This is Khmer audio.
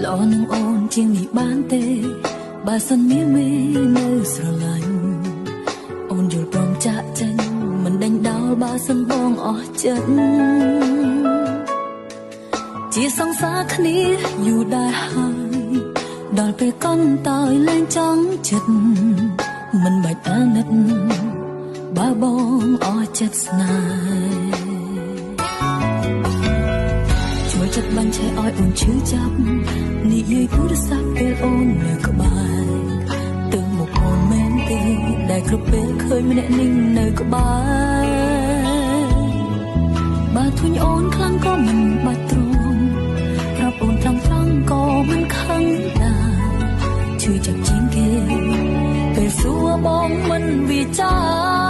ល្អនឹងអូនជាងនេះបានទេបើសិនមានមេនៅស្រឡាញ់អូនយល់ព្រមចាក់ចេញមិនដេញដោលបើសិនបងអស់ចិត្តជាសង្សារគ្នាយូរដែរហើយដល់ពេលកន់តើយលែងចង់ចិត្តមិនបាច់អាណិតបើបងអស់ចិត្តស្នេហ៍ជួយចិត្តបាញ់ឆេះឲ្យអូនឈឺចាប់និយាយទូរស័ព្ទពេលអូននៅក្បែរទៅមកអូនមែនទេដែលគ្រប់ពេលឃើញម្នាក់នេះនៅក្បែរបើធុញអូនខ្លាំងក៏មិនបាច់ទ្រាំប្រាប់អូនត្រង់ក៏មិនខឹងដែរជួយចាប់ជាងគេពេលសួរបងមិនវាចា